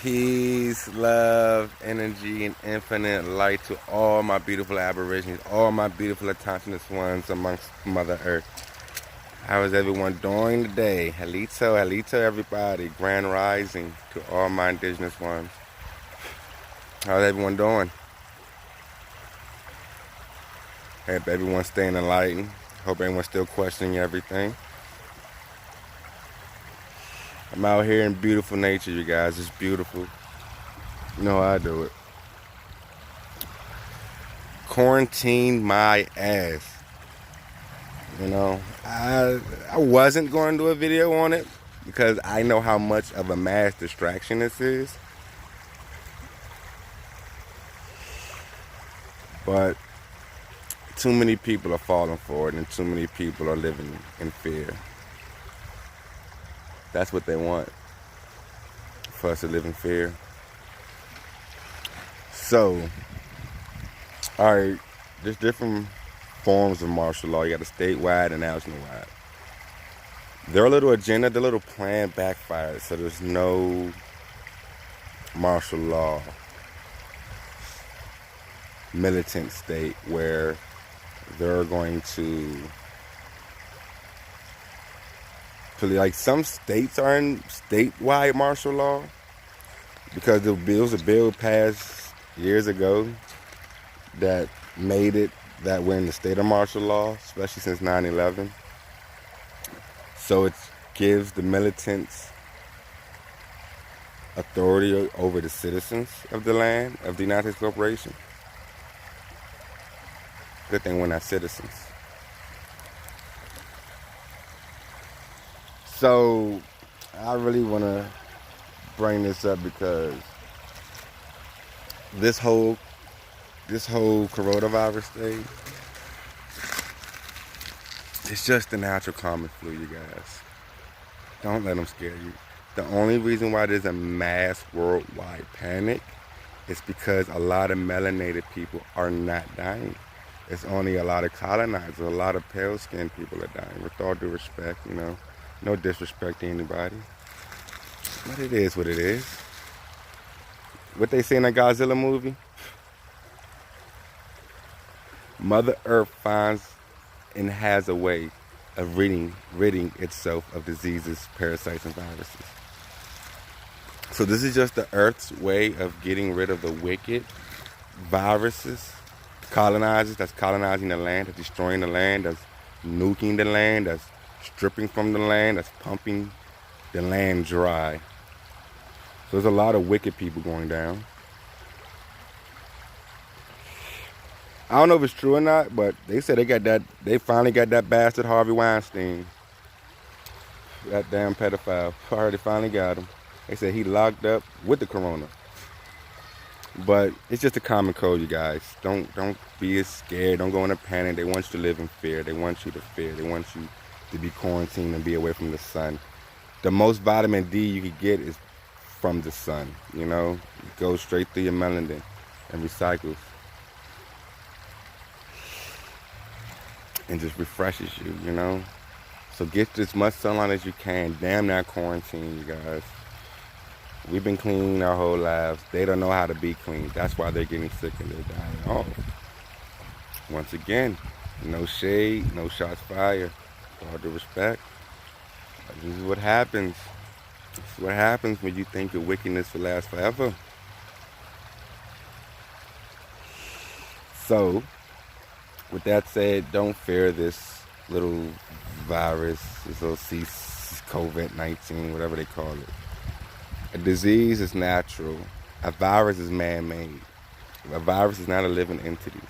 Peace, love, energy, and infinite light to all my beautiful aborigines, all my beautiful autonomous ones amongst Mother Earth. How is everyone doing today? Halito, halito, everybody. Grand rising to all my indigenous ones. How's everyone doing? Hope everyone's staying enlightened. Hope everyone's still questioning everything. I'm out here in beautiful nature, you guys. It's beautiful. You know how I do it. Quarantine my ass. You know, I wasn't going to do a video on it because I know how much of a mass distraction this is. But too many people are falling for it and too many people are living in fear. That's what they want, for us to live in fear. So, alright, there's different forms of martial law. You got the statewide and national-wide. Their little agenda, their little plan backfired, so there's no martial law militant state where they're going to, like, some states are in statewide martial law because there was a bill passed years ago that made it that we're in the state of martial law, especially since 9/11. So it gives the militants authority over the citizens of the land, of the United States Corporation. Good thing we're not citizens. So I really want to bring this up because this whole coronavirus thing, it's just the natural common flu, you guys. Don't let them scare you. The only reason why there's a mass worldwide panic is because a lot of melanated people are not dying. It's only a lot of colonizers, a lot of pale-skinned people are dying. With all due respect, you know, no disrespect to anybody. But it is what it is. What they say in that Godzilla movie? Mother Earth finds and has a way of ridding itself of diseases, parasites, and viruses. So this is just the Earth's way of getting rid of the wicked viruses, colonizers that's colonizing the land, that's destroying the land, that's nuking the land, that's stripping from the land, that's pumping the land dry. So there's a lot of wicked people going down. I don't know if it's true or not, but they said they finally got that bastard Harvey Weinstein. That damn pedophile. I heard they finally got him. They said he locked up with the corona. But it's just a common code, you guys. Don't be as scared. Don't go in a panic. They want you to live in fear. They want you to fear. They want you to be quarantined and be away from the sun. The most vitamin D you can get is from the sun. You know, it goes straight through your melanin and recycles. And just refreshes you, you know. So get as much sunlight as you can. Damn that quarantine, you guys. We've been clean our whole lives. They don't know how to be clean. That's why they're getting sick and they're dying off. Once again, no shade, no shots fired. With all due respect. This is what happens. This is what happens when you think your wickedness will last forever. So, with that said, don't fear this little virus, this little COVID-19, whatever they call it. A disease is natural. A virus is man-made. A virus is not a living entity.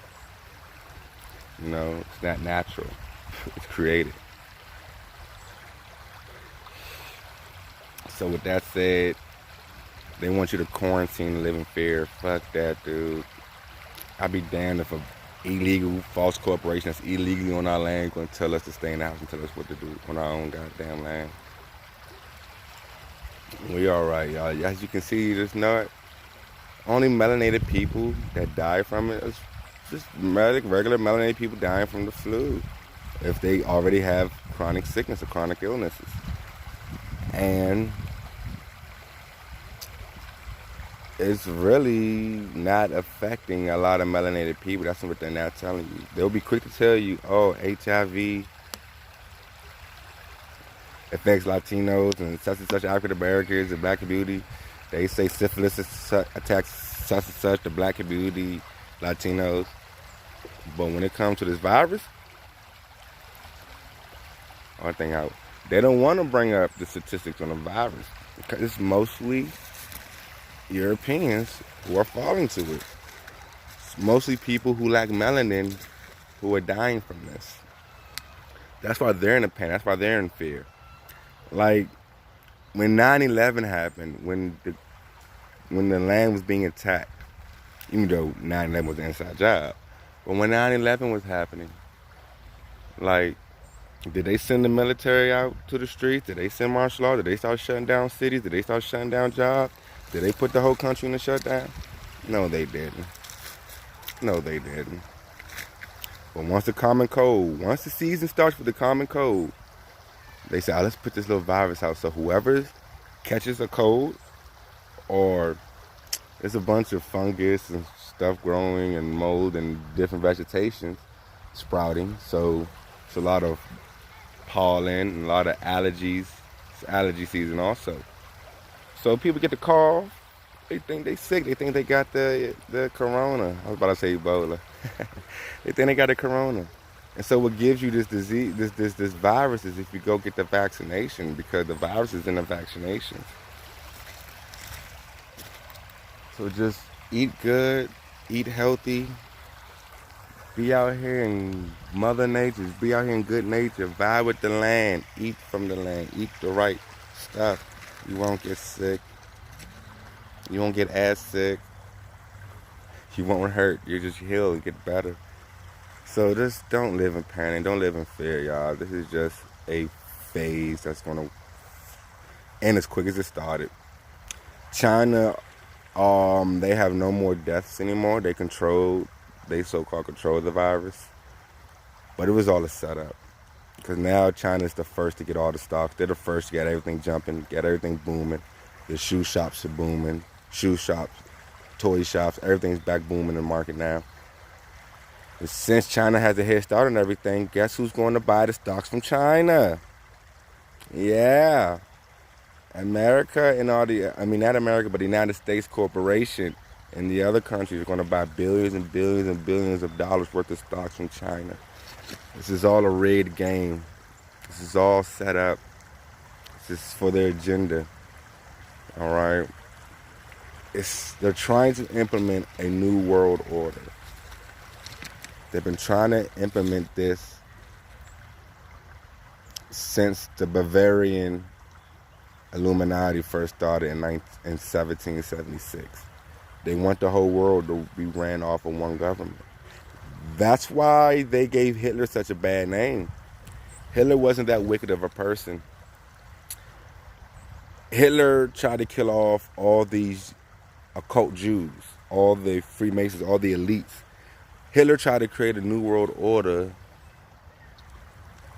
You know, it's not natural. It's created. So with that said, they want you to quarantine and live in fear. Fuck that, dude. I'd be damned if a illegal false corporation that's illegally on our land gonna tell us to stay in the house and tell us what to do on our own goddamn land. We alright, y'all. As you can see, there's not only melanated people that die from it. It's just regular melanated people dying from the flu if they already have chronic sickness or chronic illnesses. And it's really not affecting a lot of melanated people. That's what they're not telling you. They'll be quick to tell you, oh, HIV affects Latinos and such African Americans and black community. They say syphilis attacks such and such the black community, Latinos. But when it comes to this virus, I think out. They don't want to bring up the statistics on the virus because it's mostly Europeans who are falling to it. It's mostly people who lack melanin who are dying from this. That's why they're in a panic. That's why they're in fear. Like when 9/11 happened, when the land was being attacked, even though 9/11 was an inside job, but when 9/11 was happening, like, did they send the military out to the streets? Did they send martial law? Did they start shutting down cities? Did they start shutting down jobs? Did they put the whole country in a shutdown? No, they didn't. No, they didn't. But once the season starts with the common cold, they say, oh, let's put this little virus out. So whoever catches a cold, or there's a bunch of fungus and stuff growing and mold and different vegetation sprouting. So it's a lot of pollen and a lot of allergies. It's allergy season also. So people get the call, they think they sick. They think they got the corona. I was about to say Ebola. They think they got the corona. And so what gives you this disease, this virus, is if you go get the vaccination, because the virus is in the vaccinations. So just eat good, eat healthy, be out here in Mother Nature, be out here in good nature, vibe with the land, eat from the land, eat the right stuff. You won't get sick. You won't get as sick. You won't hurt. You just heal and get better. So just don't live in panic. Don't live in fear, y'all. This is just a phase that's going to end as quick as it started. China, they have no more deaths anymore. They so-called control the virus. But it was all a setup. Because now China's the first to get all the stocks. They're the first to get everything jumping, get everything booming. The shoe shops are booming. Shoe shops, toy shops, everything's back booming in the market now. And since China has a head start on everything, guess who's going to buy the stocks from China? Yeah. America and not America, but the United States Corporation and the other countries are going to buy billions and billions and billions of dollars worth of stocks from China. This is all a rigged game. This is all set up. This is for their agenda. All right? They're trying to implement a new world order. They've been trying to implement this since the Bavarian Illuminati first started in 1776. They want the whole world to be ran off of one government. That's why they gave Hitler such a bad name. Hitler wasn't that wicked of a person. Hitler tried to kill off all these occult Jews, all the Freemasons, all the elites. Hitler tried to create a New World Order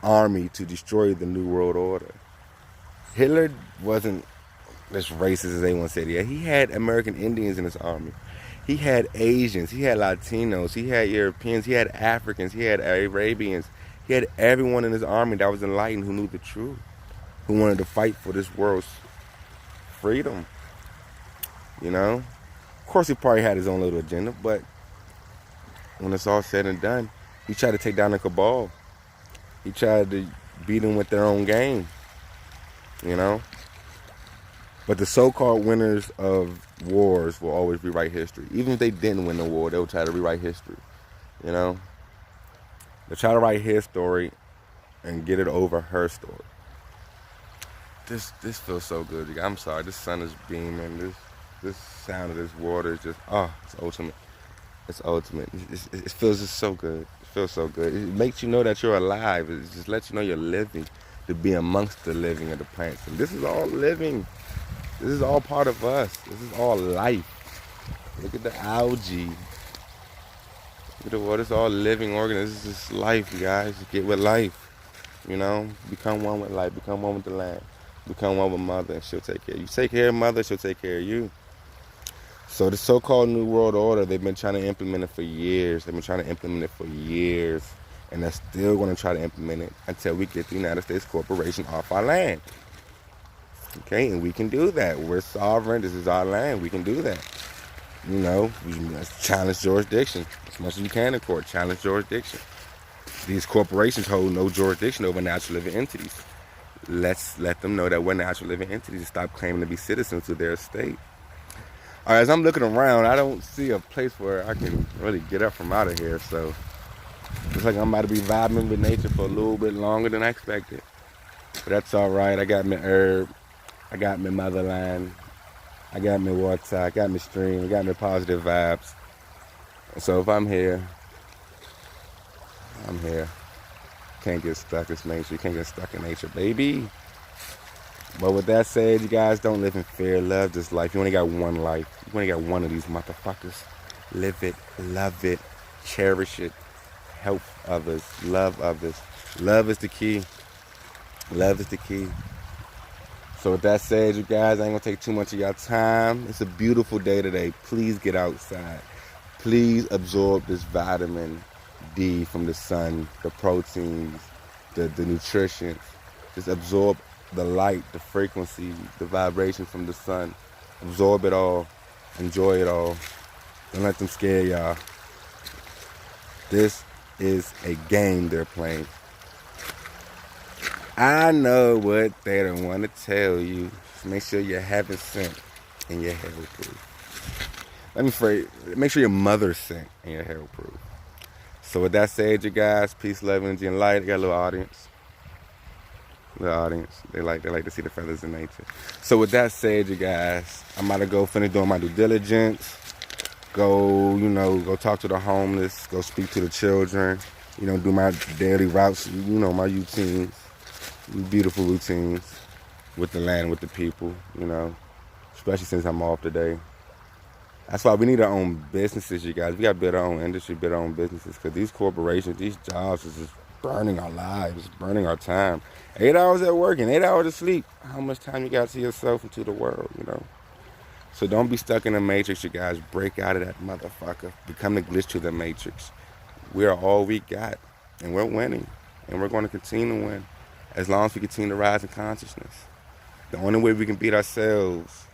army to destroy the New World Order. Hitler wasn't as racist as anyone said. Yeah, he had American Indians in his army. He had Asians, he had Latinos, he had Europeans, he had Africans, he had Arabians. He had everyone in his army that was enlightened, who knew the truth, who wanted to fight for this world's freedom. You know? Of course, he probably had his own little agenda, but when it's all said and done, he tried to take down the cabal. He tried to beat them with their own game. You know? But the so-called winners of wars will always rewrite history. Even if they didn't win the war, they'll try to rewrite history. You know? They'll try to write his story and get it over her story. This feels so good. I'm sorry. This sun is beaming. This sound of this water is just, it's ultimate. It's ultimate. It feels just so good. It feels so good. It makes you know that you're alive. It just lets you know you're living, to be amongst the living of the plants. And this is all living. This is all part of us. This is all life. Look at the algae. Look at the water. It's all living organisms. This is life, you guys. Get with life. You know? Become one with life. Become one with the land. Become one with mother, and she'll take care of you. Take care of mother, she'll take care of you. So the so-called New World Order, they've been trying to implement it for years. And they're still going to try to implement it until we get the United States Corporation off our land. Okay, and we can do that. We're sovereign. This is our land. We can do that. You know, we must challenge jurisdiction as much as you can in court. Challenge jurisdiction. These corporations hold no jurisdiction over natural living entities. Let's let them know that we're natural living entities and stop claiming to be citizens of their estate. All right, as I'm looking around, I don't see a place where I can really get up from out of here. So looks like I'm about to be vibing with nature for a little bit longer than I expected. But that's all right. I got my herb. I got my motherland. I got my water. I got my stream. I got my positive vibes. So if I'm here, I'm here. Can't get stuck. It's nature. You can't get stuck in nature, baby. But with that said, you guys, don't live in fear. Love this life. You only got one life. You only got one of these motherfuckers. Live it. Love it. Cherish it. Help others. Love others. Love is the key. Love is the key. So with that said, you guys, I ain't gonna take too much of your time. It's a beautiful day today. Please get outside. Please absorb this vitamin D from the sun, the proteins, the nutrition. Just absorb the light, the frequency, the vibration from the sun. Absorb it all. Enjoy it all. Don't let them scare y'all. This is a game they're playing. I know what they don't want to tell you. Just make sure you're heaven sent and you're hell proof. Make sure your mother's sent and you're hell proof. So with that said, you guys, peace, love, energy, and light. I got a little audience. They like to see the feathers in nature. So with that said, you guys, I'm about to go finish doing my due diligence. Go talk to the homeless. Go speak to the children. Do my daily routes. My routines. Beautiful routines with the land, with the people, especially since I'm off today. That's why we need our own businesses, you guys. We got to build our own industry, build our own businesses, because these corporations, these jobs is just burning our lives, burning our time. 8 hours at work and 8 hours of sleep. How much time you got to yourself and to the world, So don't be stuck in the matrix, you guys. Break out of that motherfucker. Become the glitch to the matrix. We are all we got, and we're winning, and we're going to continue to win. As long as we continue to rise in consciousness. The only way we can beat ourselves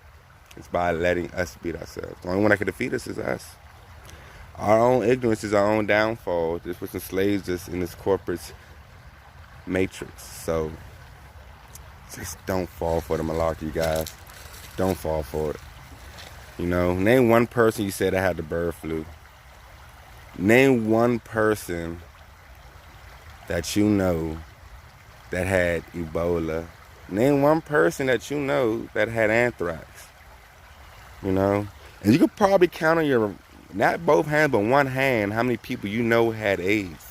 is by letting us beat ourselves. The only one that can defeat us is us. Our own ignorance is our own downfall. This what enslaves us in this corporate matrix. So just don't fall for the malarkey, guys. Don't fall for it. Name one person you said that had the bird flu. Name one person that you know that had Ebola. Name one person that you know that had anthrax. And you could probably count on your, not both hands, but one hand, how many people you know had AIDS.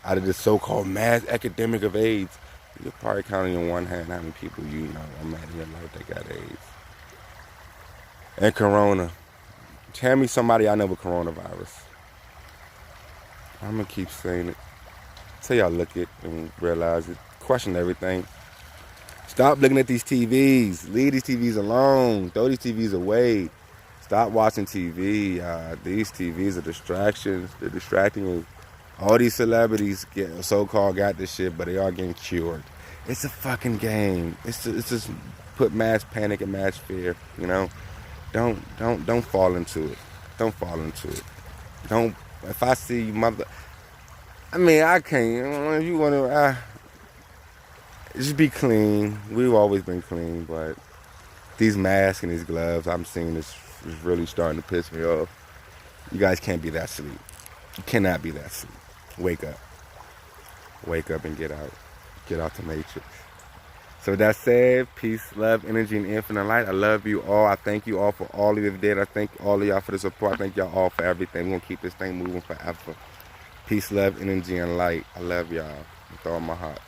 Out of this so-called mass epidemic of AIDS, you could probably count on your one hand how many people you know in your life that got AIDS. And corona. Tell me somebody I know with coronavirus. I'm going to keep saying it. Till y'all look it and realize it. Question everything. Stop looking at these TVs. Leave these TVs alone. Throw these TVs away. Stop watching TV. These TVs are distractions. They're distracting you. All these celebrities so-called got this shit, but they are getting cured. It's a fucking game. It's just put mass panic and mass fear. Don't fall into it. Don't fall into it. Don't. If I see you, I can't. If you want to, just be clean. We've always been clean, but these masks and these gloves, I'm seeing this is really starting to piss me off. You guys can't be that sleep. You cannot be that sleep. Wake up. Wake up and get out. Get out the matrix. So with that said, peace, love, energy, and infinite light. I love you all. I thank you all for all of you did. I thank all of y'all for the support. I thank y'all all for everything. We're going to keep this thing moving forever. Peace, love, energy, and light. I love y'all with all my heart.